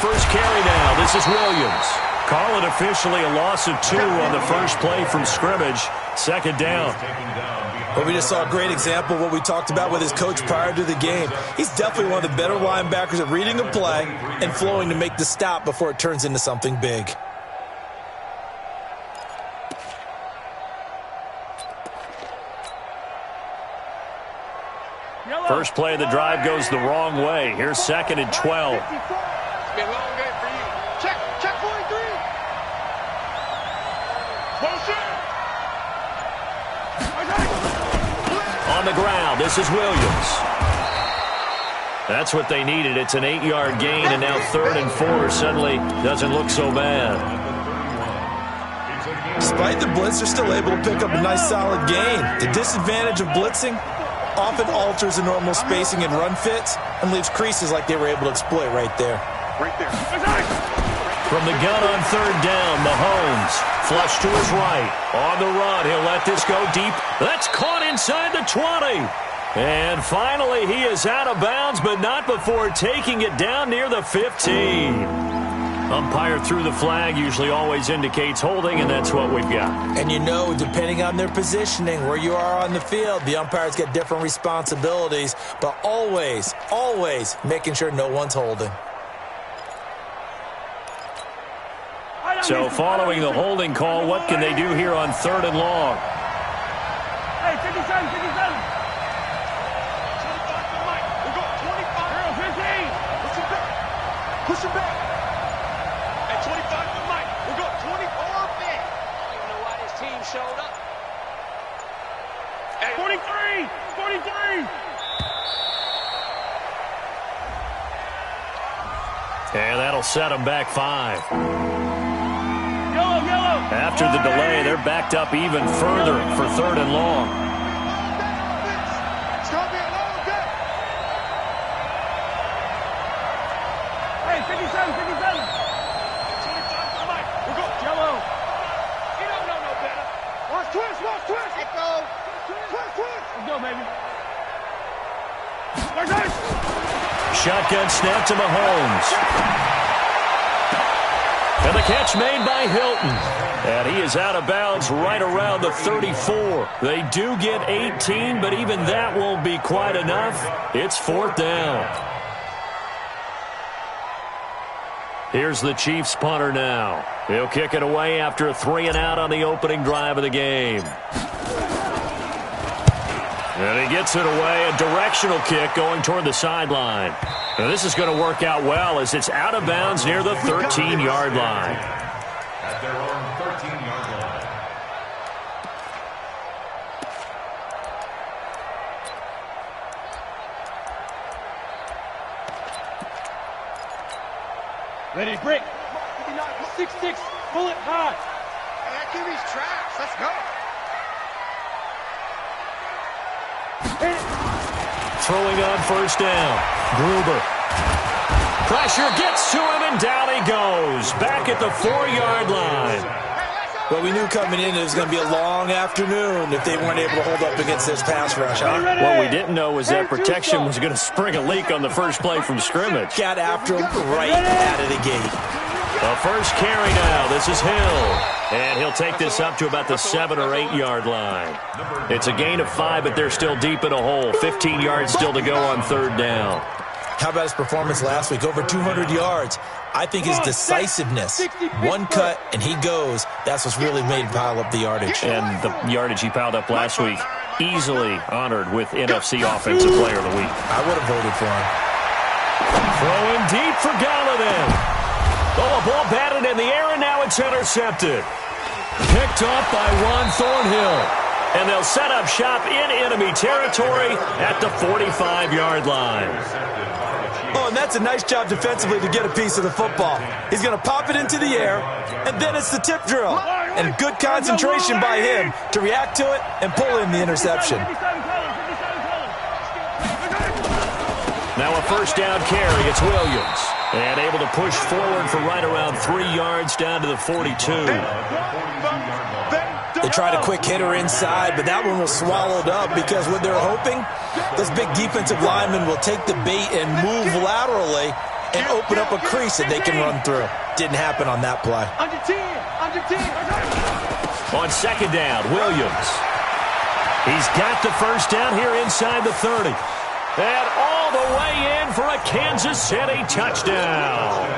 first carry now. This is Williams. Call it officially a loss of 2 on the first play from scrimmage. Second down. Well, we just saw a great example of what we talked about with his coach prior to the game. He's definitely one of the better linebackers at reading a play and flowing to make the stop before it turns into something big. First play of the drive goes the wrong way. Here's 2nd and 12. It's been a long game for you. Check 43. On the ground, this is Williams. That's what they needed. It's an 8-yard gain, and now 3rd and 4 suddenly doesn't look so bad. Despite the blitz, they're still able to pick up a nice solid gain. The disadvantage of blitzing often alters the normal spacing and run fits and leaves creases like they were able to exploit right there. From the gun on 3rd down, Mahomes flush to his right. On the run, he'll let this go deep. That's caught inside the 20. And finally, he is out of bounds, but not before taking it down near the 15. Umpire threw the flag, usually always indicates holding, and that's what we've got. And you know, depending on their positioning, where you are on the field, the umpires get different responsibilities, but always, always making sure no one's holding. So following the holding call, what can they do here on 3rd and long? Hey, 57. We'll go 25. 15. Push him back. At 25 to Mike. We'll go 24 back. I don't even know why this team showed up. Hey, 43. And that'll set them back 5. Yellow. After the delay, they're backed up even further for 3rd and long. It's going to be a long day. Hey, 57. 25 to Mike. We'll go yellow. You don't know no better. Watch twist. Let go. Twist. Let's go, baby. Shotgun snap to Mahomes. And the catch made by Hilton. And he is out of bounds right around the 34. They do get 18, but even that won't be quite enough. It's 4th down. Here's the Chiefs punter now. He'll kick it away after a 3-and-out on the opening drive of the game. And he gets it away, a directional kick going toward the sideline. Now this is going to work out well as it's out of bounds near the 13-yard line. At their own 13-yard line. Ready, break. 6-6, bullet high. Hey, that QB's trash. Let's go. Throwing on 1st down. Gruber. Pressure gets to him, and down he goes. Back at the 4-yard line. Well, we knew coming in it was going to be a long afternoon if they weren't able to hold up against this pass rush, huh? What we didn't know was that protection was going to spring a leak on the first play from scrimmage. Got after him right out of the gate. The first carry now. This is Hill. And he'll take this up to about the 7- or 8-yard line. It's a gain of 5, but they're still deep in a hole. 15 yards still to go on 3rd down. How about his performance last week? Over 200 yards. I think his decisiveness, one cut, and he goes. That's what's really made him pile up the yardage. And the yardage he piled up last week, easily honored with NFC Offensive Player of the Week. I would have voted for him. Throwing deep for Galladay. Oh, a ball batted in the air, and now it's intercepted. Picked off by Juan Thornhill. And they'll set up shop in enemy territory at the 45-yard line. Oh, and that's a nice job defensively to get a piece of the football. He's going to pop it into the air, and then it's the tip drill. And good concentration by him to react to it and pull in the interception. Now a 1st down carry. It's Williams. And able to push forward for right around 3 yards down to the 42. They tried a quick hitter inside, but that one was swallowed up because what they're hoping, this big defensive lineman will take the bait and move laterally and open up a crease that they can run through. Didn't happen on that play. Under 10. Under 10. On second down, Williams. He's got the first down here inside the 30. And all the way in for a Kansas City touchdown.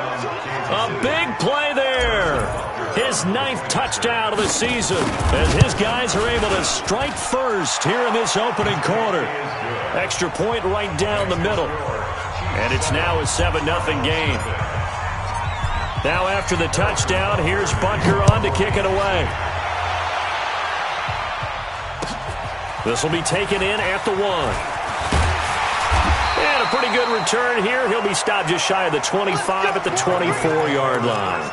A big play there. His 9th touchdown of the season as his guys are able to strike first here in this opening quarter. Extra point right down the middle. And it's now a 7-0 game. Now after the touchdown, here's Butker on to kick it away. This will be taken in at the 1. And a pretty good return here. He'll be stopped just shy of the 25 at the 24-yard line.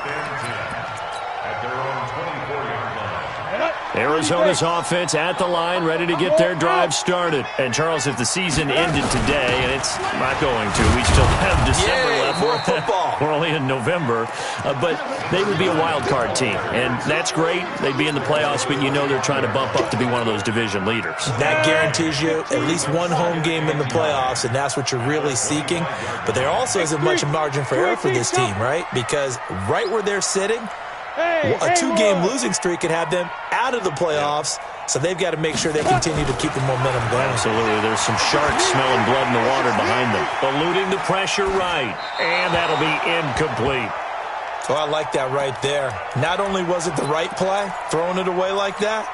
Arizona's offense at the line, ready to get their drive started. And, Charles, if the season ended today, and it's not going to, we still have December left. More football. We're only in November. But they would be a wild card team, and that's great. They'd be in the playoffs, but you know they're trying to bump up to be one of those division leaders. That guarantees you at least one home game in the playoffs, and that's what you're really seeking. But there also isn't much margin for error for this team, right? Because right where they're sitting, a 2-game losing streak could have them out of the playoffs, so they've got to make sure they continue to keep the momentum going. Absolutely. There's some sharks smelling blood in the water behind them. Eluding the pressure right, and that'll be incomplete. Oh, I like that right there. Not only was it the right play, throwing it away like that,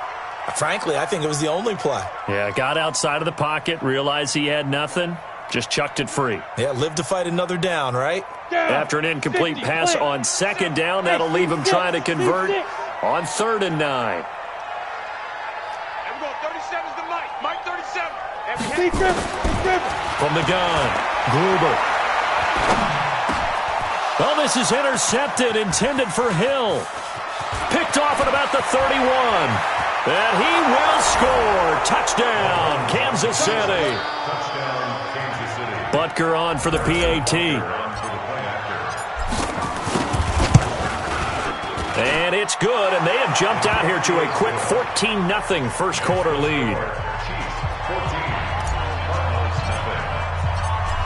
frankly, I think it was the only play. Yeah, got outside of the pocket, realized he had nothing, just chucked it free. Yeah, live to fight another down, right? After an incomplete pass on second down, that'll leave him trying to convert on 3rd and 9. There we go. 37's the Mike. Mike 37. From the gun, Gruber. Well, this is intercepted, intended for Hill. Picked off at about the 31. And he will score. Touchdown, Kansas City. Butker on for the PAT. And it's good, and they have jumped out here to a quick 14-0 first quarter lead.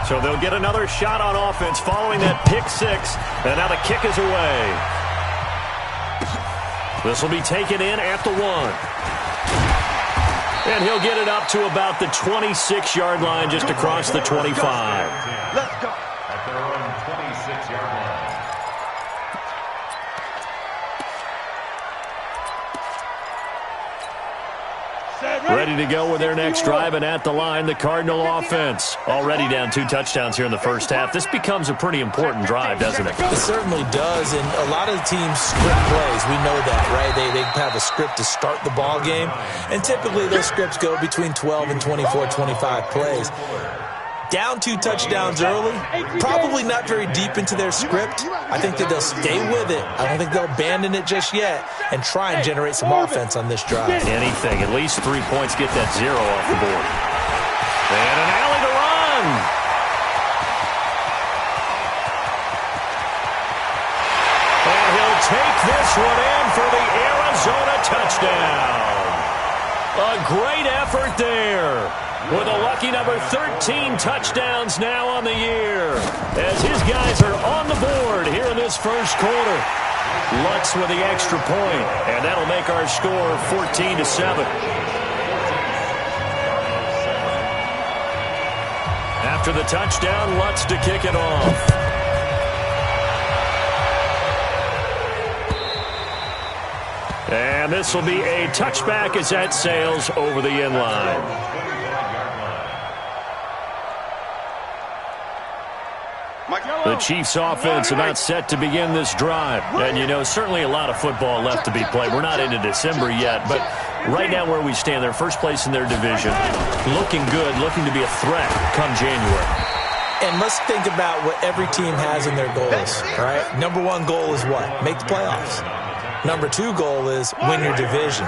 So they'll get another shot on offense following that pick 6, and now the kick is away. This will be taken in at the 1. And he'll get it up to about the 26-yard line, just across the 25. Let's go. At their own 26-yard line. Ready to go with their next drive, and at the line, the Cardinal offense. Already down 2 touchdowns here in the first half. This becomes a pretty important drive, doesn't it? It certainly does, and a lot of the teams script plays. We know that, right? They have a script to start the ball game, and typically those scripts go between 12 and 24, 25 plays. Down 2 touchdowns early, probably not very deep into their script. I think that they'll stay with it. I don't think they'll abandon it just yet and try and generate some offense on this drive. Anything, at least 3 points, get that 0 off the board. And an alley to run. And he'll take this one in for the Arizona touchdown. A great effort there. With a lucky number 13 touchdowns now on the year, as his guys are on the board here in this first quarter. Lutz with the extra point, and that'll make our score 14-7. After the touchdown, Lutz to kick it off. And this will be a touchback as that sails over the end line. The Chiefs offense about set to begin this drive. And, you know, certainly a lot of football left to be played. We're not into December yet, but right now where we stand, they're first place in their division. Looking good, looking to be a threat come January. And let's think about what every team has in their goals, all right? Number 1 goal is what? Make the playoffs. Number 2 goal is win your division.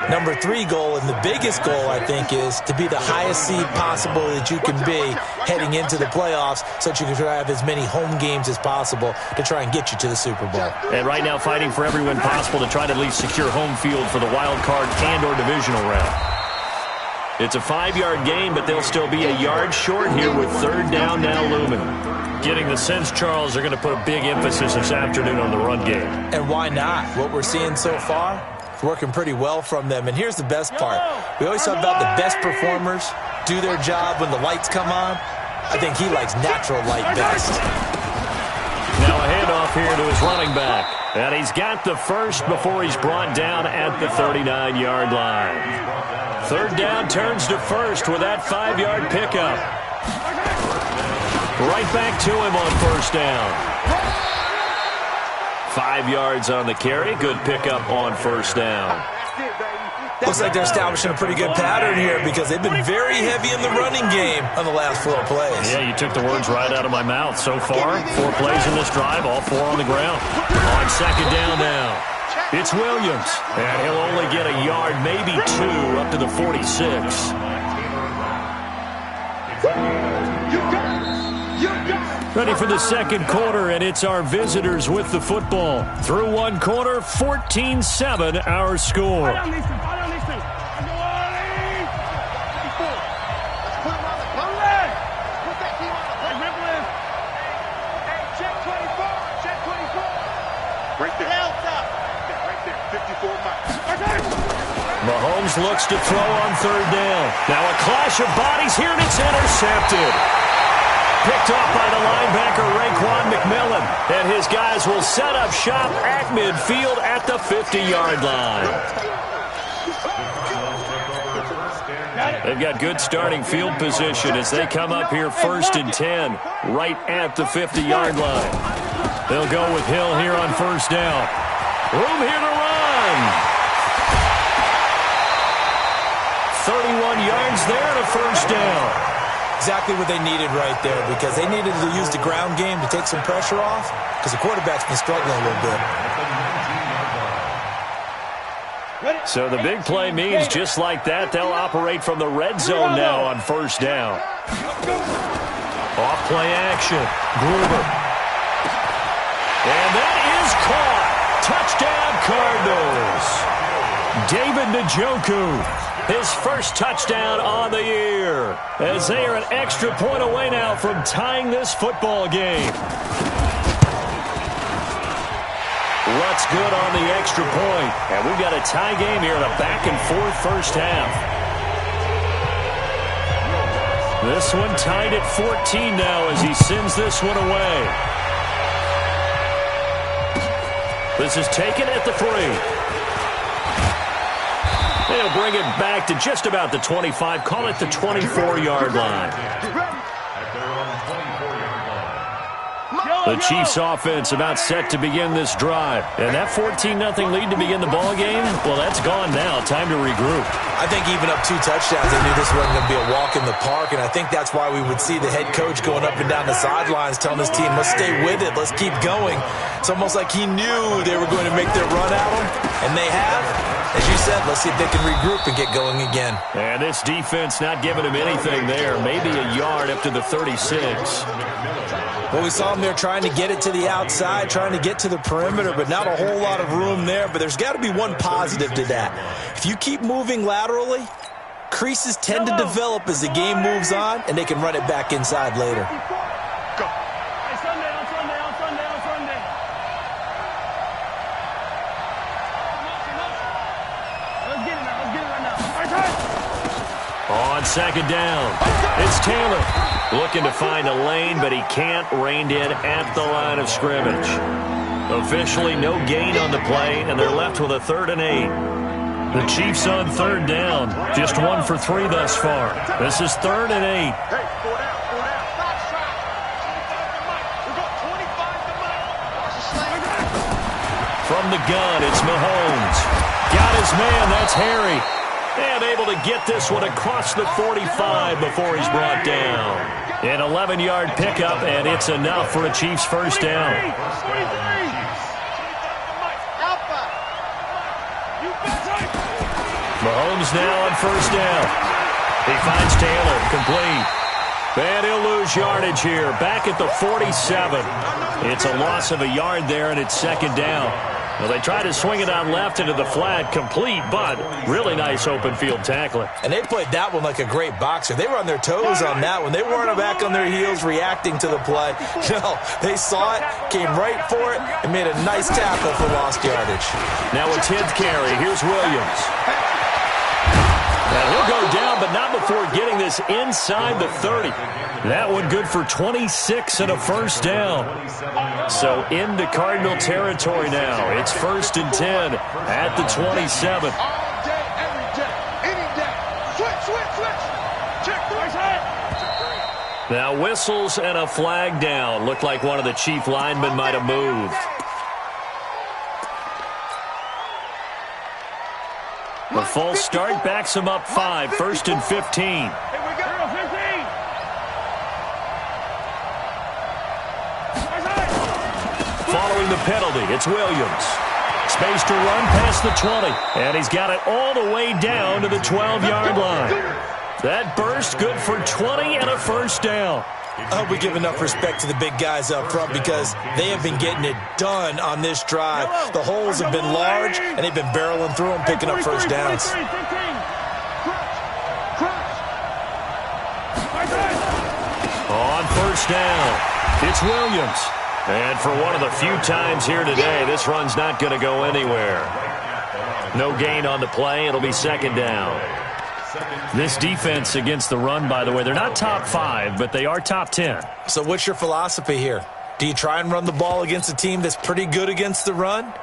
Number 3 goal, and the biggest goal, I think, is to be the highest seed possible that you can be heading into the playoffs so that you can have as many home games as possible to try and get you to the Super Bowl. And right now fighting for every win possible to try to at least secure home field for the wild card and or divisional round. It's a 5-yard gain, but they'll still be a yard short here with third down now looming. Getting the sense, Charles, they're going to put a big emphasis this afternoon on the run game. And why not? What we're seeing so far, it's working pretty well from them. And here's the best part. We always talk about the best performers do their job when the lights come on. I think he likes natural light best. Now a handoff here to his running back. And he's got the first before he's brought down at the 39-yard line. Third down turns to first with that 5-yard pickup. Right back to him on first down. 5 yards on the carry. Good pickup on first down. Looks like they're establishing a pretty good pattern here because they've been very heavy in the running game on the last 4 plays. Yeah, you took the words right out of my mouth. So far, 4 plays in this drive, all 4 on the ground. On second down now, it's Williams. And he'll only get a yard, maybe 2, up to the 46. Ready for the second quarter, and it's our visitors with the football. Through 1 quarter, 14-7 our score. Mahomes looks to throw on third down. Now a clash of bodies here, and it's intercepted. Picked off by the linebacker, Raekwon McMillan. And his guys will set up shop at midfield at the 50-yard line. They've got good starting field position as they come up here 1st and 10, right at the 50-yard line. They'll go with Hill here on first down. Room here to run. 31 yards there and a first down. Exactly what they needed right there because they needed to use the ground game to take some pressure off because the quarterback's been struggling a little bit. So the big play means just like that, they'll operate from the red zone now on first down. Off play action. Gruber. And that is caught. Touchdown Cardinals. David Njoku. His first touchdown on the year as they are an extra point away now from tying this football game. What's good on the extra point? And we've got a tie game here in a back-and-forth first half. This one tied at 14 now as he sends this one away. This is taken at the 3. They'll bring it back to just about the 25. Call it the 24-yard line. The Chiefs offense about set to begin this drive. And that 14-0 lead to begin the ball game, well, that's gone now. Time to regroup. I think even up 2 touchdowns, they knew this wasn't going to be a walk in the park, and I think that's why we would see the head coach going up and down the sidelines telling his team, let's stay with it, let's keep going. It's almost like he knew they were going to make their run at him, and they have. As you said, let's see if they can regroup and get going again. And this defense not giving him anything there. Maybe a yard up to the 36. Well, we saw them there trying to get it to the outside, trying to get to the perimeter, but not a whole lot of room there. But there's got to be one positive to that. If you keep moving laterally, creases tend to develop as the game moves on, and they can run it back inside later. Go. Hey, Sunday, on Sunday, on Sunday, on Sunday. Let's get it now. Let's get it right now. On second down, it's Taylor. Looking to find a lane, but he can't. Reined in at the line of scrimmage. Officially no gain on the play, and they're left with a 3rd and 8. The Chiefs on third down. Just 1 for 3 thus far. This is 3rd and 8. Hey, 4 down, 4 down. Stop trying. 25 to Mike. We got 25 to Mike. From the gun, it's Mahomes. Got his man, that's Harry. And able to get this one across the 45 before he's brought down. An 11-yard pickup, and it's enough for a Chiefs first down. Mahomes now on first down. He finds Taylor, complete. And he'll lose yardage here, back at the 47. It's a loss of a yard there, and it's second down. Well, they try to swing it on left into the flat, complete, but really nice open field tackling. And they played that one like a great boxer. They were on their toes on that one. They weren't back on their heels reacting to the play. No, they saw it, came right for it, and made a nice tackle for lost yardage. Now a 10th carry. Here's Williams. Now he'll go down, but not before getting this inside the 30. That one good for 26 and a first down. So into Cardinal territory now. It's 1st and 10 at the 27. All day, every day, any day. Switch. Check the right side. Now whistles and a flag down. Looked like one of the chief linemen might have moved. The false start backs him up 5, 1st and 15. Here we go. 15. Following the penalty, it's Williams. Space to run past the 20, and he's got it all the way down to the 12-yard line. That burst good for 20 and a first down. I hope we give enough respect to the big guys up front because they have been getting it done on this drive. The holes have been large, and they've been barreling through them, picking up first downs. On first down, it's Williams. And for one of the few times here today, this run's not going to go anywhere. No gain on the play. It'll be 2nd down. This defense against the run, by the way, they're not top 5, but they are top 10. So what's your philosophy here? Do you try and run the ball against a team that's pretty good against the run?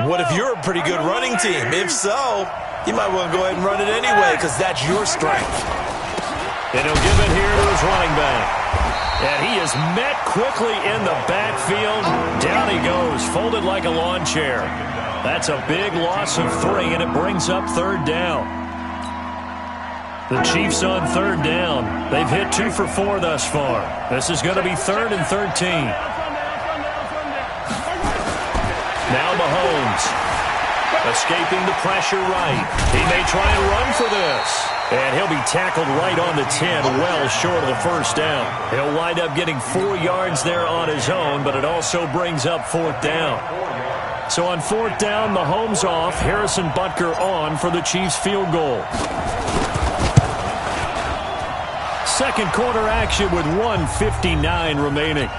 What if you're a pretty good running team? If so, you might want to go ahead and run it anyway because that's your strength. And he'll give it here to his running back. And he is met quickly in the backfield. Down he goes, folded like a lawn chair. That's a big loss of 3, and it brings up 3rd down. The Chiefs on 3rd down. They've hit 2 for 4 thus far. This is going to be 3rd and 13. Now Mahomes. Escaping the pressure right. He may try and run for this. And he'll be tackled right on the 10, well short of the first down. He'll wind up getting 4 yards there on his own, but it also brings up 4th down. So on 4th down, Mahomes off, Harrison Butker on for the Chiefs field goal. Second quarter action with 1:59 remaining.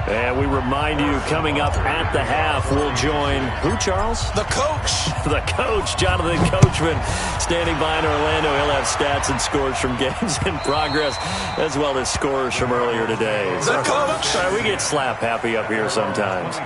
And we remind you, coming up at the half, we'll join who, Charles? The coach. The coach, Jonathan Coachman, standing by in Orlando. He'll have stats and scores from games in progress, as well as scores from earlier today. The coach. We get slap happy up here sometimes.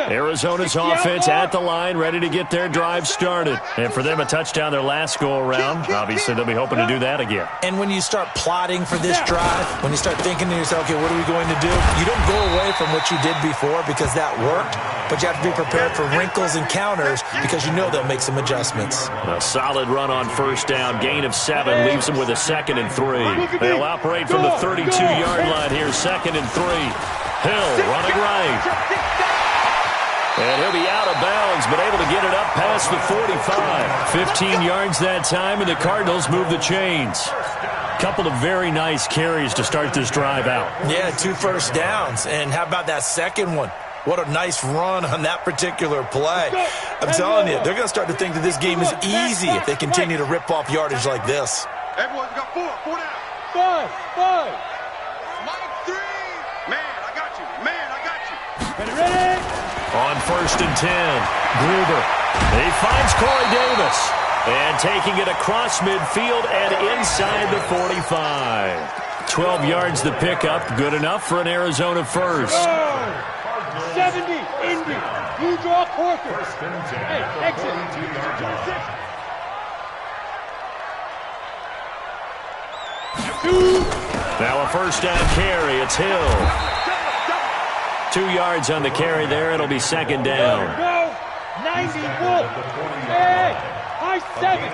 Arizona's offense at the line, ready to get their drive started. And for them, a touchdown their last go-around. Obviously, they'll be hoping to do that again. And when you start plotting for this drive, when you start thinking to yourself, okay, what are we going to do? You don't go away from what you did before because that worked, but you have to be prepared for wrinkles and counters because you know they'll make some adjustments. A solid run on first down. Gain of 7 leaves them with a 2nd and 3. They'll operate from the 32-yard line here, 2nd and 3. Hill running right. And he'll be out of bounds, but able to get it up past the 45. 15 yards that time, and the Cardinals move the chains. Couple of very nice carries to start this drive out. Yeah, 2 first downs. And how about that second one? What a nice run on that particular play. I'm telling you, they're going to start to think that this game is easy if they continue to rip off yardage like this. Everyone's got 4 down. 5. Mike 3. Man, I got you. Ready. On 1st and 10, Gruber. He finds Corey Davis. And taking it across midfield and inside the 45. 12 yards the pickup. Good enough for an Arizona first. 70, Indy. You draw Corker. Hey, exit. Now a first down carry. It's Hill. 2 yards on the carry there. It'll be 2nd down. Go. 90, Wolf. Hey, high 7.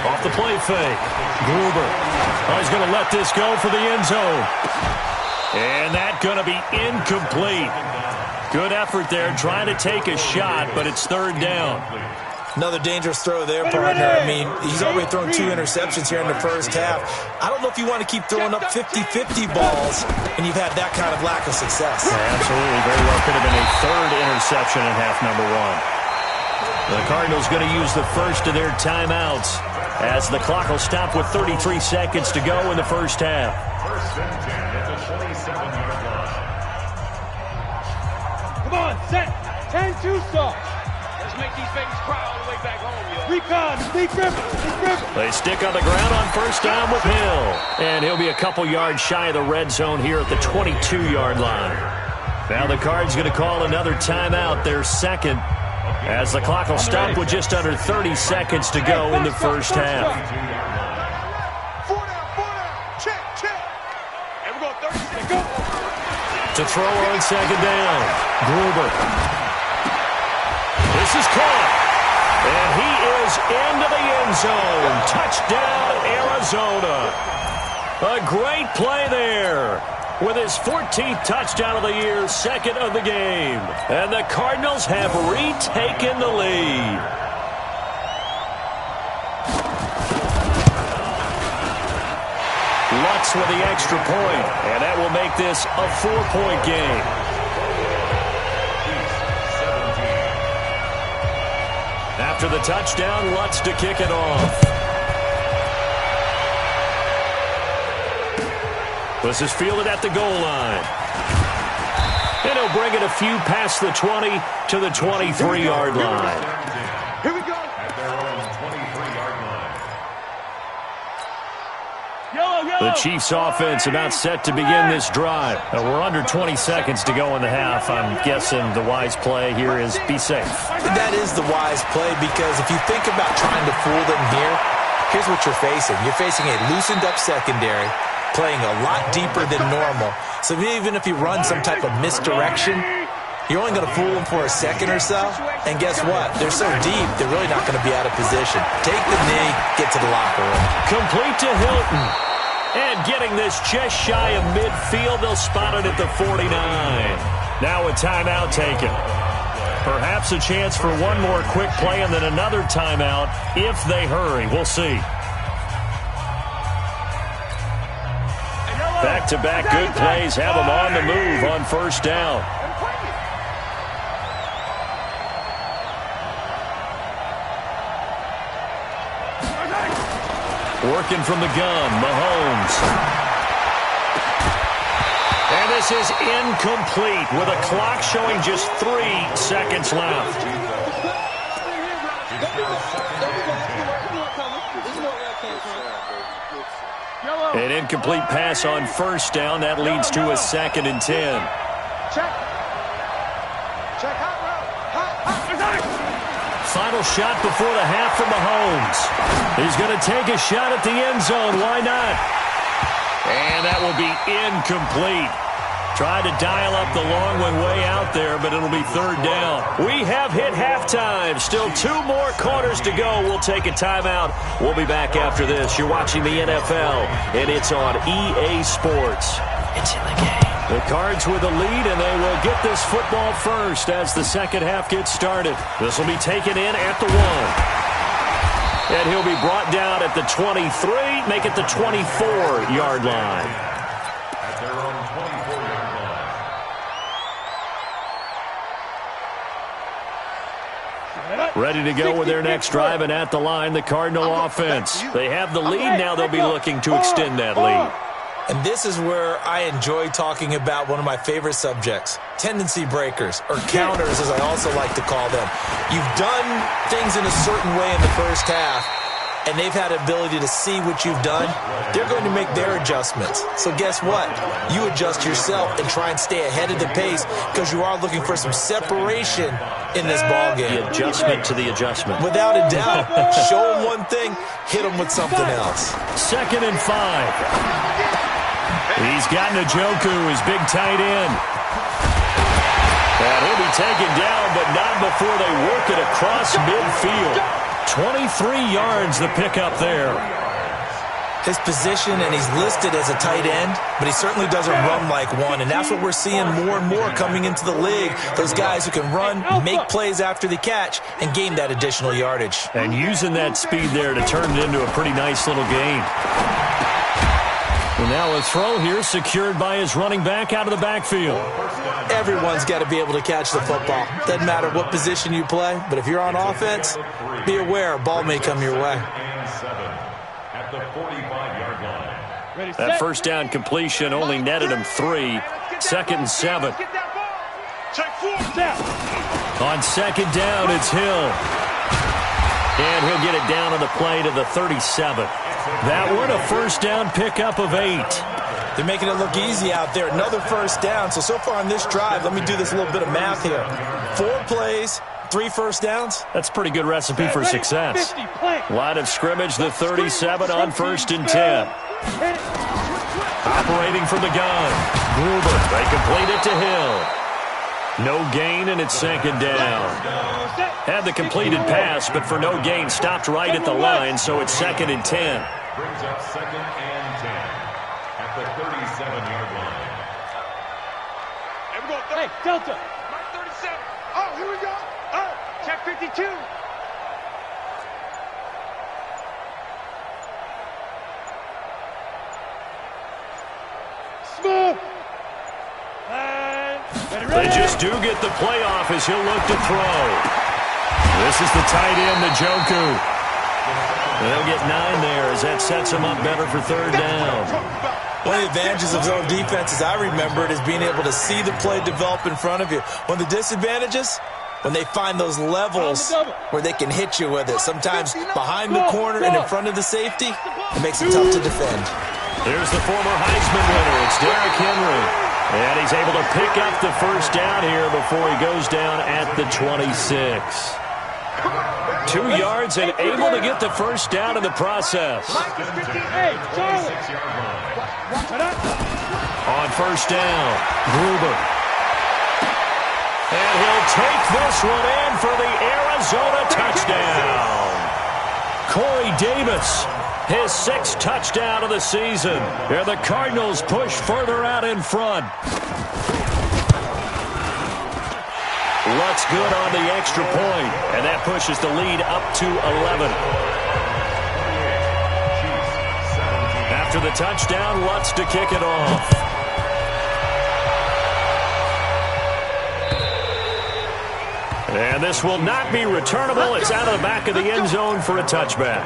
Off the play fake. Gruber. Oh, he's going to let this go for the end zone. And that's going to be incomplete. Good effort there, trying to take a shot, but it's 3rd down. Another dangerous throw there, partner. I mean, he's already thrown 2 interceptions here in the first half. I don't know if you want to keep throwing up 50-50 balls when you've had that kind of lack of success. Yeah, absolutely. Very well could have been a 3rd interception in half number 1. The Cardinals going to use the first of their timeouts as the clock will stop with 33 seconds to go in the first half. First and 10 at the 27-yard line. Come on, set. 10-2 stop. Let's make these babies cry all the way back home, yo. Recon, Steve Griffin. They stick on the ground on first down with Hill. And he'll be a couple yards shy of the red zone here at the 22-yard line. Now the Cards going to call another timeout, their second, as the clock will stop with just under 30 seconds to go in the first half. 4 down. Check. And we're going 30 seconds. Go. To throw on second down, Gruber. This is caught. And he is into the end zone. Touchdown, Arizona. A great play there. With his 14th touchdown of the year, second of the game. And the Cardinals have retaken the lead. Lutz with the extra point, and that will make this a 4-point game. After the touchdown, Lutz to kick it off. This is fielded at the goal line. And he'll bring it a few past the 20 to the 23-yard line. Here we go. At their own 23-yard line. Yellow. The Chiefs offense about set to begin this drive. We're under 20 seconds to go in the half. I'm guessing the wise play here is be safe. That is the wise play, because if you think about trying to fool them here, here's what you're facing. You're facing a loosened up secondary, playing a lot deeper than normal. So even if you run some type of misdirection, you're only going to fool them for a second or so. And guess what? They're so deep, they're really not going to be out of position. Take the knee, get to the locker room. Complete to Hilton. And getting this just shy of midfield, they'll spot it at the 49. Now a timeout taken. Perhaps a chance for one more quick play and then another timeout if they hurry. We'll see. Back-to-back good plays have them on the move on first down. Working from the gun, Mahomes. And this is incomplete with a clock showing just 3 seconds left. An incomplete pass on first down. That leads to a 2nd and 10. Check. Final shot before the half from Mahomes. He's going to take a shot at the end zone. Why not? And that will be incomplete. Tried to dial up the long one way out there, but it'll be 3rd down. We have hit halftime. Still 2 more quarters to go. We'll take a timeout. We'll be back after this. You're watching the NFL, and it's on EA Sports. It's in the game. The Cards with the lead, and they will get this football first as the second half gets started. This will be taken in at the 1. And he'll be brought down at the 23, make it the 24-yard line. At their own 24-yard line. Ready to go with their next drive, and at the line, the Cardinal offense. They have the lead. Now they'll be looking to extend that lead. And this is where I enjoy talking about one of my favorite subjects, tendency breakers, or counters as I also like to call them. You've done things in a certain way in the first half, and they've had the ability to see what you've done. They're going to make their adjustments. So guess what? You adjust yourself and try and stay ahead of the pace, because you are looking for some separation in this ballgame. The adjustment to the adjustment. Without a doubt. Show them one thing, hit them with something else. 2nd and 5. He's got Njoku, his big tight end. And he'll be taken down, but not before they work it across midfield. 23 yards the pickup there. his position, and he's listed as a tight end, but he certainly doesn't run like one, and that's what we're seeing more and more coming into the league. Those guys who can run, make plays after the catch, and gain that additional yardage. And using that speed there to turn it into a pretty nice little gain. And now a throw here secured by his running back out of the backfield. Everyone's got to be able to catch the football. Doesn't matter what position you play, but if you're on offense, be aware a ball may come your way. At the 45-yard line. That first down completion only netted him 3. 2nd and 7. On 2nd down, it's Hill. And he'll get it down on the play to the 37. That one a first down pickup of 8. They're making it look easy out there. Another first down. So far on this drive, let me do this little bit of math here. 4 plays, 3 first downs. That's a pretty good recipe for success. Line of scrimmage, the 37 on 1st and 10. Operating from the gun. Gruber, they complete it to Hill. No gain, and it's 2nd down. Had the completed pass, but for no gain, stopped right at the line, so it's 2nd and 10. Brings up 2nd and 10 at the 37-yard line. Hey, Delta. Mark 37. Oh, here we go. Oh, check 52. Smooth. They just do get the playoff as he'll look to throw. This is the tight end, Njoku. They'll get 9 there as that sets him up better for 3rd down. One of the advantages of zone defense, as I remember it, is being able to see the play develop in front of you. One of the disadvantages, when they find those levels where they can hit you with it. Sometimes behind the corner and in front of the safety, it makes it tough to defend. Here's the former Heisman winner. It's Derrick Henry. And he's able to pick up the first down here before he goes down at the 26. 2 yards and able to get the first down in the process. On 1st down, Gruber. And he'll take this one in for the Arizona touchdown. Corey Davis, his 6th touchdown of the season. And the Cardinals push further out in front. Lutz good on the extra point, and that pushes the lead up to 11. After the touchdown, Lutz to kick it off. And this will not be returnable. It's out of the back of the end zone for a touchback.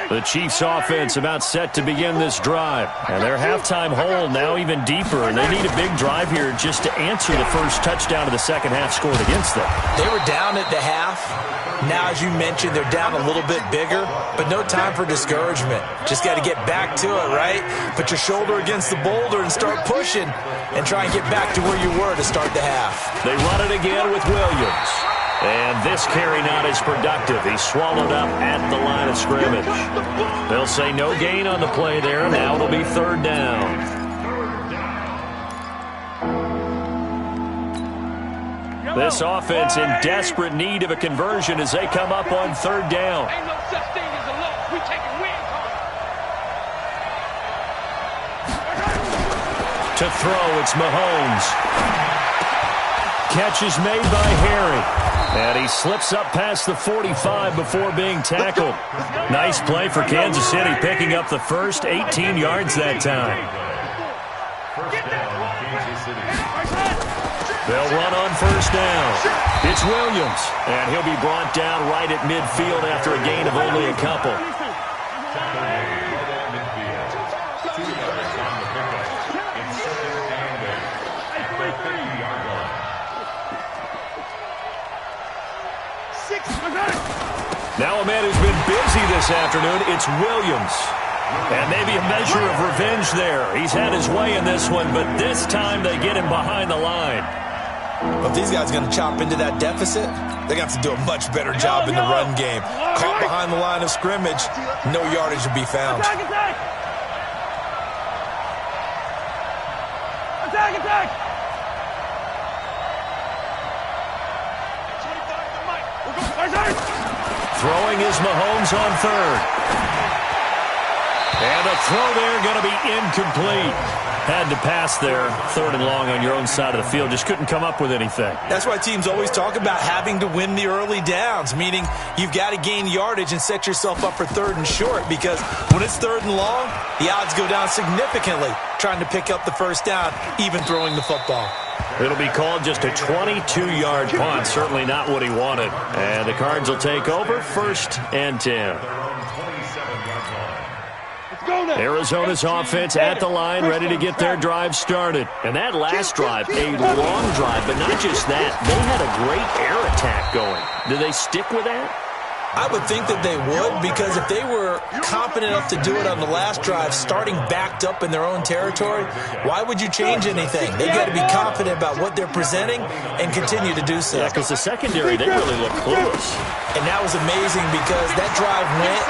The Chiefs offense about set to begin this drive. And their halftime hole now even deeper. And they need a big drive here just to answer the first touchdown of the second half scored against them. They were down at the half. Now, as you mentioned, they're down a little bit bigger, but no time for discouragement. Just got to get back to it, right? Put your shoulder against the boulder and start pushing and try and get back to where you were to start the half. They run it again with Williams. And this carry not as productive. He's swallowed up at the line of scrimmage. They'll say no gain on the play there. Now it'll be 3rd down. This offense in desperate need of a conversion as they come up on 3rd down. Ain't no such thing as a loss. We taking wins home. To throw, it's Mahomes. Catch is made by Harry. And he slips up past the 45 before being tackled. Nice play for Kansas City, picking up the first 18 yards that time. They'll run on 1st down. It's Williams, and he'll be brought down right at midfield after a gain of only a couple. Now a man who's been busy this afternoon, it's Williams. And maybe a measure of revenge there. He's had his way in this one, but this time they get him behind the line. Well, if these guys are going to chop into that deficit, they're going to have to do a much better job in the run game. Caught behind the line of scrimmage, no yardage to be found. Attack, attack! Attack, attack! Throwing is Mahomes on 3rd. And the throw there going to be incomplete. Had to pass there, 3rd and long on your own side of the field. Just couldn't come up with anything. That's why teams always talk about having to win the early downs, meaning you've got to gain yardage and set yourself up for 3rd and short, because when it's 3rd and long, the odds go down significantly trying to pick up the first down, even throwing the football. It'll be called just a 22-yard punt. Certainly not what he wanted. And the Cards will take over, 1st and 10. Arizona's offense at the line, ready to get their drive started. And that last drive, a long drive, but not just that. They had a great air attack going. Do they stick with that? I would think that they would, because if they were confident enough to do it on the last drive, starting backed up in their own territory, why would you change anything? They've got to be confident about what they're presenting and continue to do so. Yeah, because the secondary, they really look clueless. And that was amazing, because that drive went,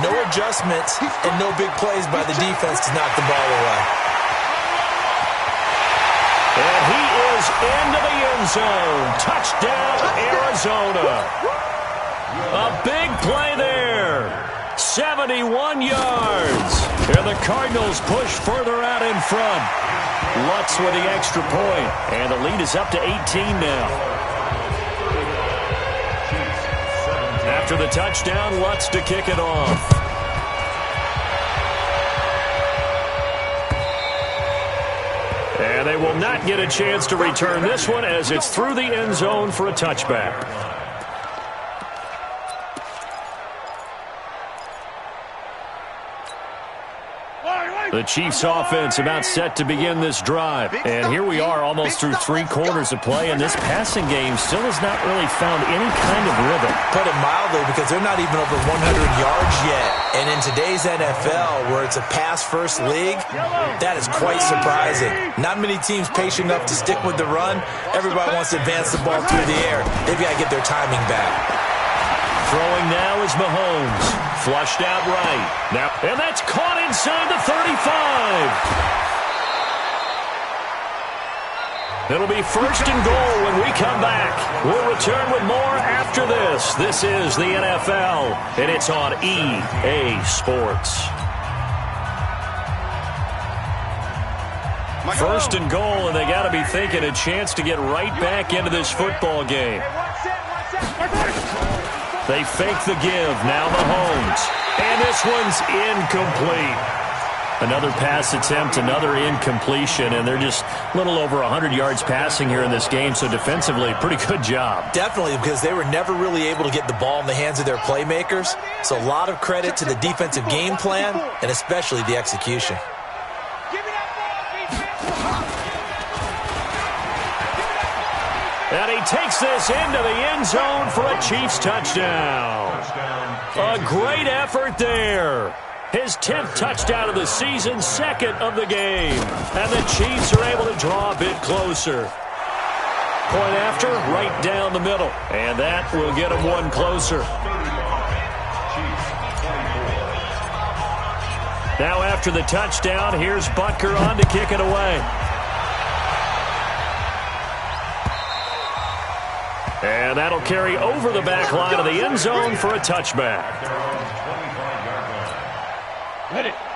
no adjustments, and no big plays by the defense to knock the ball away. And he is into the end zone. Touchdown, Arizona. A big play there. 71 yards. And the Cardinals push further out in front. Lutz with the extra point. And the lead is up to 18 now. After the touchdown, Lutz to kick it off. And they will not get a chance to return this one, as it's through the end zone for a touchback. The Chiefs offense about set to begin this drive. And here we are almost through 3 quarters of play, and this passing game still has not really found any kind of rhythm. Put it mildly, because they're not even over 100 yards yet. And in today's NFL, where it's a pass-first league, that is quite surprising. Not many teams patient enough to stick with the run. Everybody wants to advance the ball through the air. They've got to get their timing back. Throwing now is Mahomes. Flushed out right. Now, and that's caught inside the 35. It'll be 1st and goal when we come back. We'll return with more after this. This is the NFL, and it's on EA Sports. 1st and goal, and they got to be thinking a chance to get right back into this football game. They fake the give. Now Mahomes. And this one's incomplete. Another pass attempt, another incompletion, and they're just a little over 100 yards passing here in this game, so defensively, pretty good job. Definitely, because they were never really able to get the ball in the hands of their playmakers. So a lot of credit to the defensive game plan, and especially the execution. And he takes this into the end zone for a Chiefs touchdown. A great effort there. His 10th touchdown of the season, 2nd of the game. And the Chiefs are able to draw a bit closer. Point after, right down the middle. And that will get them one closer. Now after the touchdown, here's Butker on to kick it away. And that'll carry over the back line of the end zone for a touchback.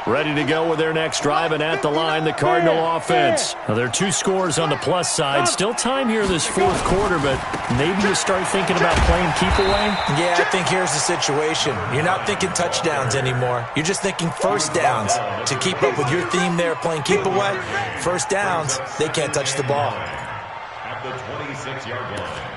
Ready to go with their next drive, and at the line, the Cardinal offense. Now, there are 2 scores on the plus side. Still time here in this 4th quarter, but maybe you start thinking about playing keep away? Yeah, I think here's the situation. You're not thinking touchdowns anymore. You're just thinking first downs. To keep up with your theme there, playing keep away, first downs, they can't touch the ball. At the 26-yard line.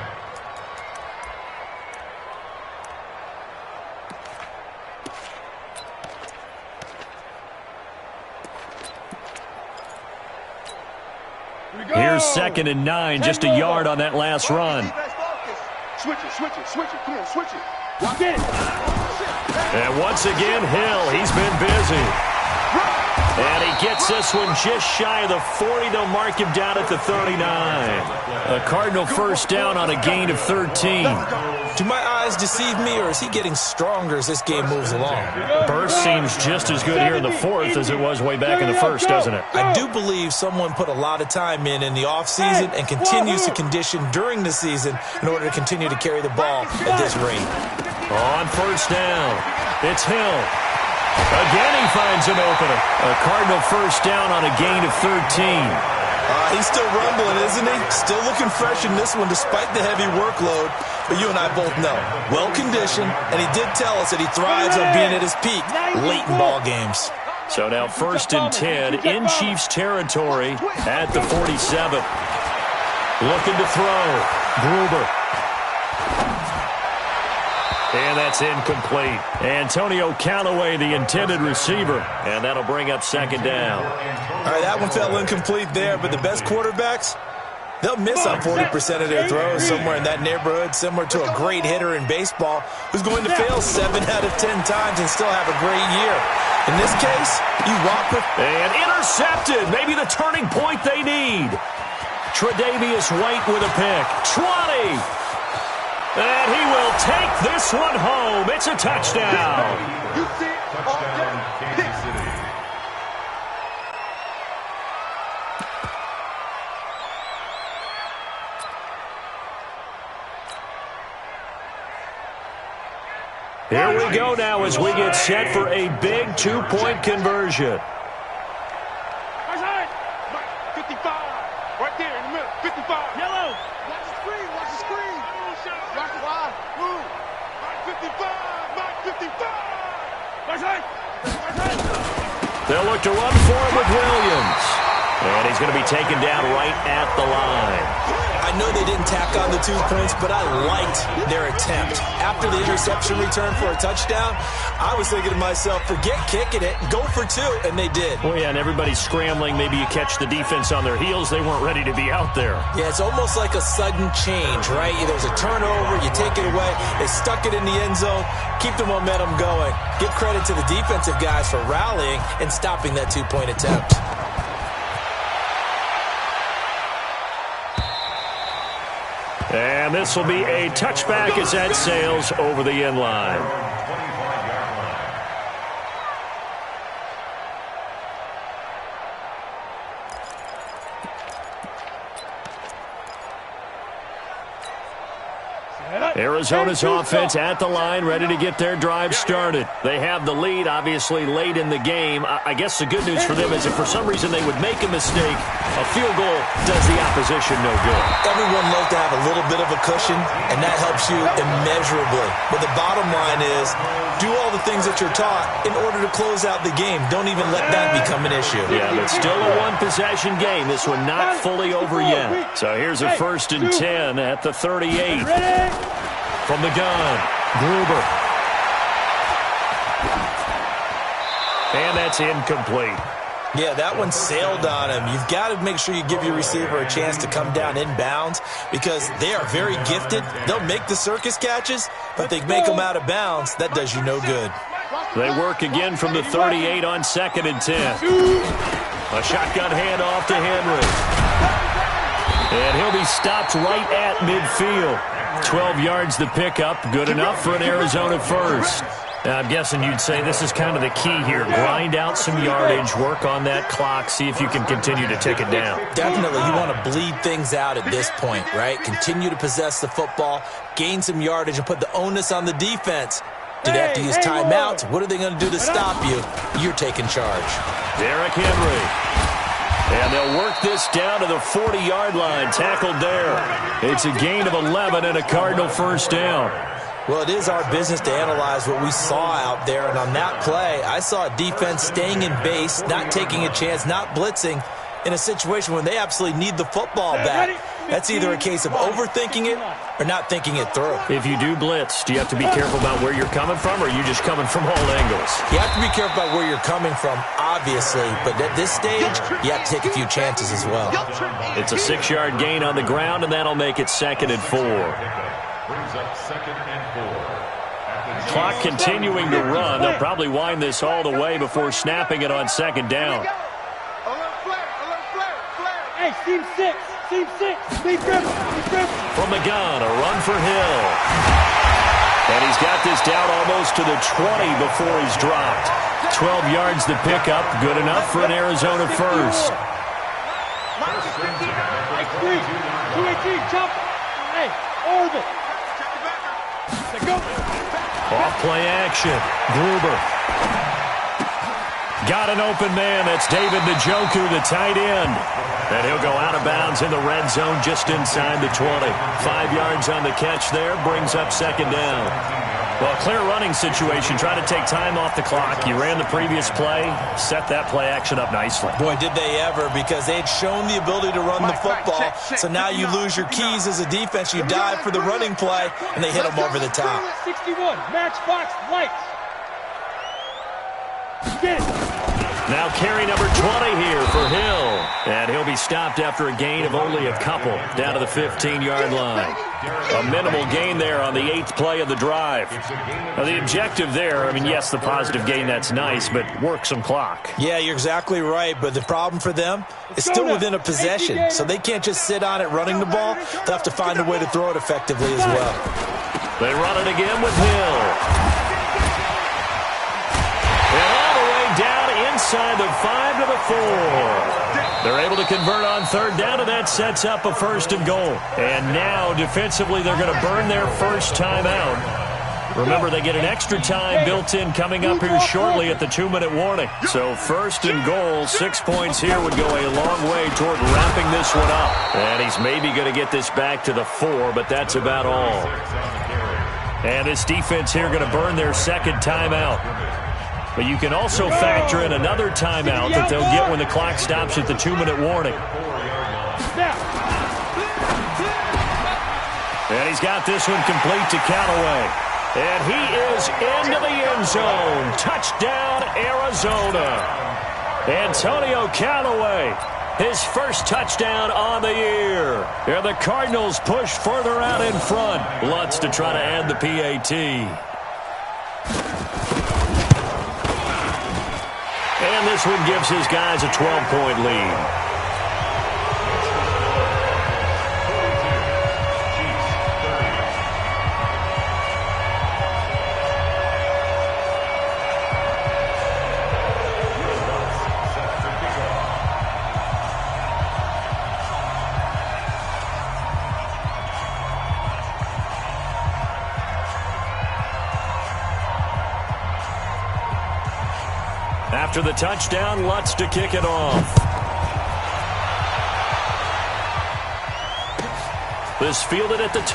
Here's 2nd and 9, just a yard on that last run. Switch it, come on, switch it. Lock in. And once again, Hill, he's been busy. And he gets this one just shy of the 40. They'll mark him down at the 39. A Cardinal first down on a gain of 13. Do my eyes deceive me, or is he getting stronger as this game moves along? Burst seems just as good here in the 4th as it was way back in the 1st, doesn't it? I do believe someone put a lot of time in the offseason and continues to condition during the season in order to continue to carry the ball at this rate. On first down, it's Hill. Again, he finds an opener. A Cardinal first down on a gain of 13. He's still rumbling, isn't he? Still looking fresh in this one despite the heavy workload. But you and I both know, well-conditioned, and he did tell us that he thrives on being at his peak late in ball games. So now 1st and 10 in Chiefs territory at the 47. Looking to throw. Gruber. And that's incomplete. Antonio Callaway, the intended receiver. And that'll bring up 2nd down. All right, that one fell incomplete there, but the best quarterbacks, they'll miss on 40% of their throws somewhere in that neighborhood, similar to a great hitter in baseball who's going to fail 7 out of 10 times and still have a great year. In this case, you walk with... And intercepted. Maybe the turning point they need. Tre'Davious White with a pick. 20. And he will take this one home. It's a touchdown. You see it? Touchdown, Kansas City. Here we go now as we get set for a big 2-point conversion. 55. Right there in the middle. 55. Yellow. Watch the screen. Watch the screen. Watch the line. Move. Mark 55. Mark 55. Right side. Right side. They'll look to run for him with Williams. And he's going to be taken down right at the line. I know they didn't tack on the 2 points, but I liked their attempt. After the interception return for a touchdown, I was thinking to myself, forget kicking it, go for 2, and they did. Well, yeah, and everybody's scrambling. Maybe you catch the defense on their heels. They weren't ready to be out there. Yeah, it's almost like a sudden change, right? There's a turnover, you take it away, they stuck it in the end zone, keep the momentum going. Give credit to the defensive guys for rallying and stopping that 2-point attempt. And this will be a touchback as that sails over the end line. 25-yard line. Arizona's offense at the line, ready to get their drive started. They have the lead, obviously, late in the game. I guess the good news for them is if for some reason they would make a mistake, a field goal does the opposition no good. Everyone loves to have a little bit of a cushion, and that helps you immeasurably. But the bottom line is, do all the things that you're taught in order to close out the game. Don't even let that become an issue. Yeah, but still a one-possession game. This one not fully over yet. So here's a 1st and 10 at the 38. From the gun, Gruber. And that's incomplete. Yeah, that one sailed on him. You've got to make sure you give your receiver a chance to come down inbounds because they are very gifted. They'll make the circus catches, but they make them out of bounds. That does you no good. They work again from the 38 on 2nd and 10. A shotgun handoff to Henry. And he'll be stopped right at midfield. 12 yards the pickup, good enough for an Arizona first. Now, I'm guessing you'd say this is kind of the key here. Grind out some yardage, work on that clock, see if you can continue to tick it down. Definitely, you want to bleed things out at this point, right? Continue to possess the football, gain some yardage, and put the onus on the defense. Do they have to use timeouts? What are they going to do to stop you? You're taking charge. Derrick Henry. And they'll work this down to the 40-yard line, tackled there. It's a gain of 11 and a Cardinal first down. Well, it is our business to analyze what we saw out there, and on that play, I saw a defense staying in base, not taking a chance, not blitzing, in a situation when they absolutely need the football back. That's either a case of overthinking it or not thinking it through. If you do blitz, do you have to be careful about where you're coming from, or are you just coming from all angles? You have to be careful about where you're coming from, obviously, but at this stage, you have to take a few chances as well. It's a 6-yard gain on the ground, and that'll make it 2nd and 4. Brings up 2nd and 4. Clock continuing to run. They'll probably wind this all the way before snapping it on 2nd down. Hey, team 6. Team 6. Be careful. Be careful. From the gun, a run for Hill. And he's got this down almost to the 20 before he's dropped. 12 yards the pickup, good enough for an Arizona first. Hey, 218, jump. Hey, orbit. Let's go. Off play action. Gruber. Got an open man. That's David Njoku, the tight end. And he'll go out of bounds in the red zone just inside the 20. 5 yards on the catch there. Brings up second down. Well, clear running situation. Trying to take time off the clock. You ran the previous play. Set that play action up nicely. Boy, did they ever, because they had shown the ability to run the football. So now you lose your keys as a defense. You dive for the running play, and they hit them over the top. 61, matchbox lights. Now carry number 20 here for Hill. And he'll be stopped after a gain of only a couple down to the 15-yard line. A minimal gain there on the 8th play of the drive. Now the objective there, I mean, yes, the positive gain, that's nice, but work some clock. Yeah, you're exactly right, but the problem for them is still within a possession. So they can't just sit on it running the ball. They'll have to find a way to throw it effectively as well. They run it again with Hill. And all the way down inside the 5 to the 4. They're able to convert on third down, and that sets up a 1st and goal. And now, defensively, they're going to burn their first timeout. Remember, they get an extra time built in coming up here shortly at the 2-minute warning. So 1st and goal, 6 points here would go a long way toward wrapping this one up. And he's maybe going to get this back to the 4, but that's about all. And this defense here going to burn their second timeout. But you can also factor in another timeout that they'll get when the clock stops at the 2-minute warning. And he's got this one complete to Callaway. And he is into the end zone. Touchdown, Arizona. Antonio Callaway, his first touchdown on the year. And the Cardinals push further out in front. Lutz to try to add the PAT. And this one gives his guys a 12-point lead. After the touchdown, Lutz to kick it off. This fielded at the 2.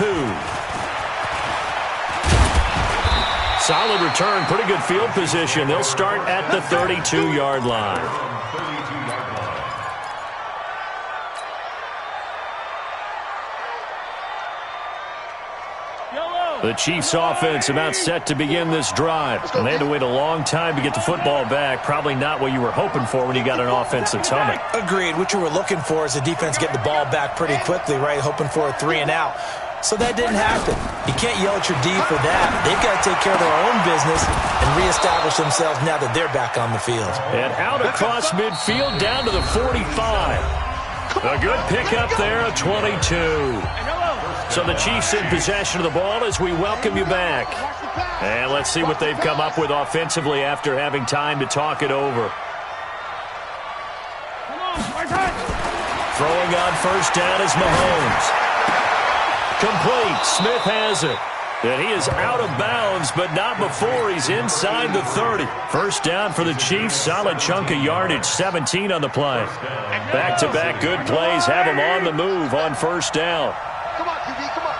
Solid return, pretty good field position. They'll start at the 32-yard line. The Chiefs offense about set to begin this drive. And they had to wait a long time to get the football back. Probably not what you were hoping for when you got an offense that's humming. Agreed. What you were looking for is the defense get the ball back pretty quickly, right? Hoping for a 3 and out. So that didn't happen. You can't yell at your D for that. They've got to take care of their own business and reestablish themselves now that they're back on the field. And out across midfield down to the 45. A good pickup there, a 22. So the Chiefs in possession of the ball as we welcome you back. And let's see what they've come up with offensively after having time to talk it over. Throwing on first down is Mahomes. Complete. Smith has it. And he is out of bounds, but not before he's inside the 30. First down for the Chiefs. Solid chunk of yardage. 17 on the play. Back-to-back good plays have him on the move on first down. Come on, QB, come on.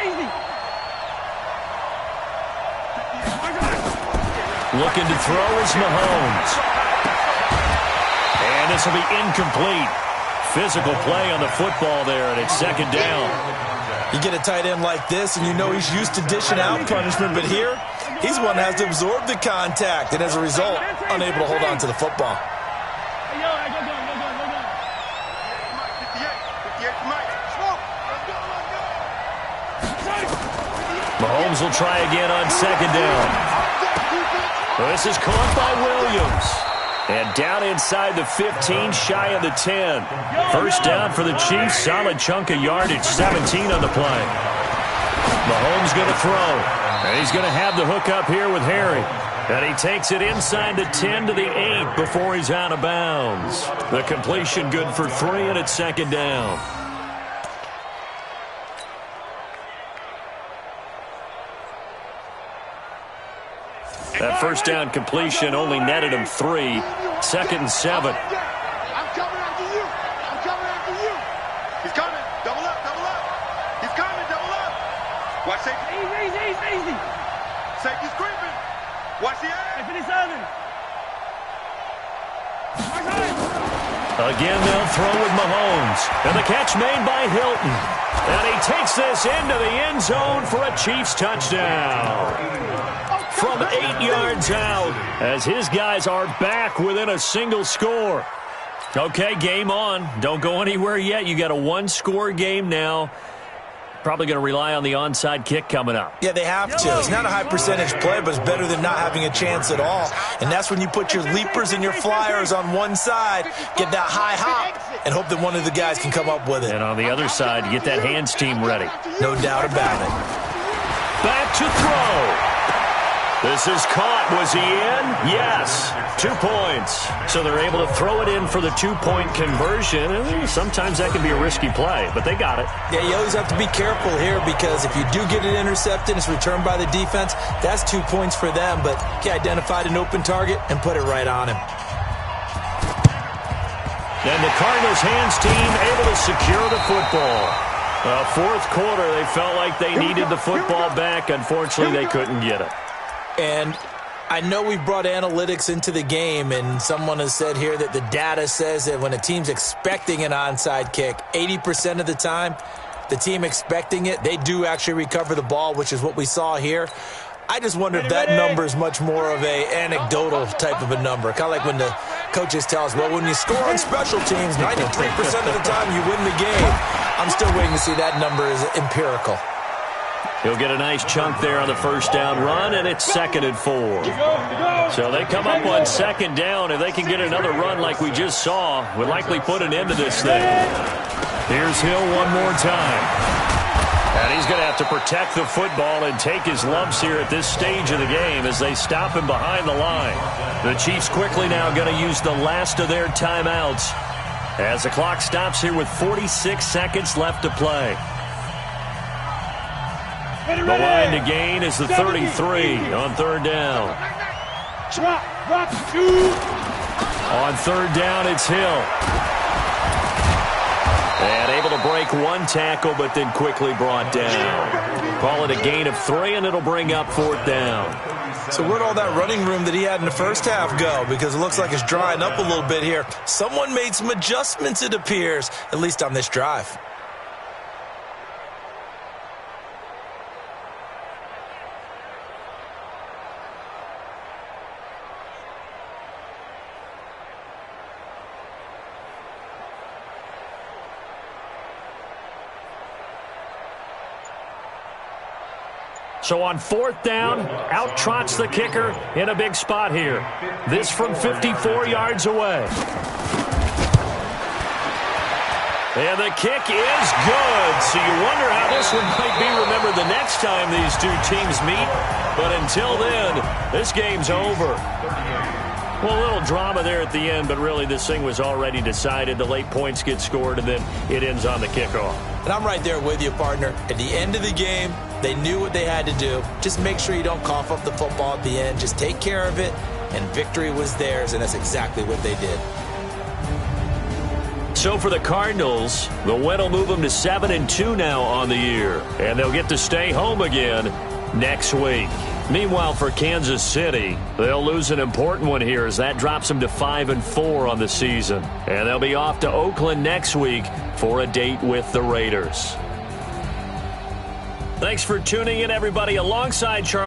Easy. Looking to throw is Mahomes. And this will be incomplete. Physical play on the football there, and it's second down. You get a tight end like this, and you know he's used to dishing out punishment, but here, he's one that has to absorb the contact, and as a result, unable to hold on to the football. Mahomes will try again on second down. This is caught by Williams. And down inside the 15, shy of the 10. First down for the Chiefs. Solid chunk of yardage. 17 on the play. Mahomes going to throw. And he's going to have the hook up here with Harry. And he takes it inside the 10 to the 8 before he's out of bounds. The completion good for 3, and it's second down. That first down completion only netted him 3. 2nd and 7. I'm coming after you. I'm coming after you. He's coming. Double up, double up. He's coming, double up. Watch safety. Easy. Safety's creeping. Watch the edge. 57. Again, they'll throw with Mahomes. And the catch made by Hilton. And he takes this into the end zone for a Chiefs touchdown. From 8 yards out, as his guys are back within a single score. Okay, game on. Don't go anywhere yet. You got a one-score game now. Probably going to rely on the onside kick coming up. Yeah, they have to. It's not a high percentage play, but it's better than not having a chance at all. And that's when you put your leapers and your flyers on one side, get that high hop, and hope that one of the guys can come up with it. And on the other side, you get that hands team ready. No doubt about it. Back to throw. This is caught. Was he in? Yes. 2 points. So they're able to throw it in for the 2-point conversion. And sometimes that can be a risky play, but they got it. Yeah, you always have to be careful here because if you do get it intercepted, it's returned by the defense. That's 2 points for them, but he identified an open target and put it right on him. And the Cardinals hands team able to secure the football. Fourth quarter, they felt like they needed the football back. Unfortunately, they couldn't get it. And I know we brought analytics into the game, and someone has said here that the data says that when a team's expecting an onside kick, 80% of the time, the team expecting it, they do actually recover the ball, which is what we saw here. I just wonder if that number is much more of a anecdotal type of a number. Kind of like when the coaches tell us, well, when you score on special teams, 93% of the time you win the game. I'm still waiting to see that number is empirical. He'll get a nice chunk there on the first down run, and it's 2nd and 4. So they come up on 2nd down. If they can get another run like we just saw, would likely put an end to this thing. Here's Hill one more time. And he's going to have to protect the football and take his lumps here at this stage of the game as they stop him behind the line. The Chiefs quickly now going to use the last of their timeouts as the clock stops here with 46 seconds left to play. The line to gain is the 33 on 3rd down. On 3rd down, it's Hill. And able to break one tackle, but then quickly brought down. Call it a gain of 3, and it'll bring up 4th down. So where'd all that running room that he had in the first half go? Because it looks like it's drying up a little bit here. Someone made some adjustments, it appears, at least on this drive. So on 4th down, out trots the kicker in a big spot here. This from 54 yards away. And the kick is good. So you wonder how this one might be remembered the next time these two teams meet. But until then, this game's over. Well, a little drama there at the end, but really this thing was already decided. The late points get scored, and then it ends on the kickoff. And I'm right there with you, partner. At the end of the game, they knew what they had to do. Just make sure you don't cough up the football at the end. Just take care of it, and victory was theirs, and that's exactly what they did. So for the Cardinals, the win will move them to 7-2 now on the year, and they'll get to stay home again next week. Meanwhile, for Kansas City, they'll lose an important one here as that drops them to 5-4 on the season. And they'll be off to Oakland next week for a date with the Raiders. Thanks for tuning in, everybody. Alongside Charlie.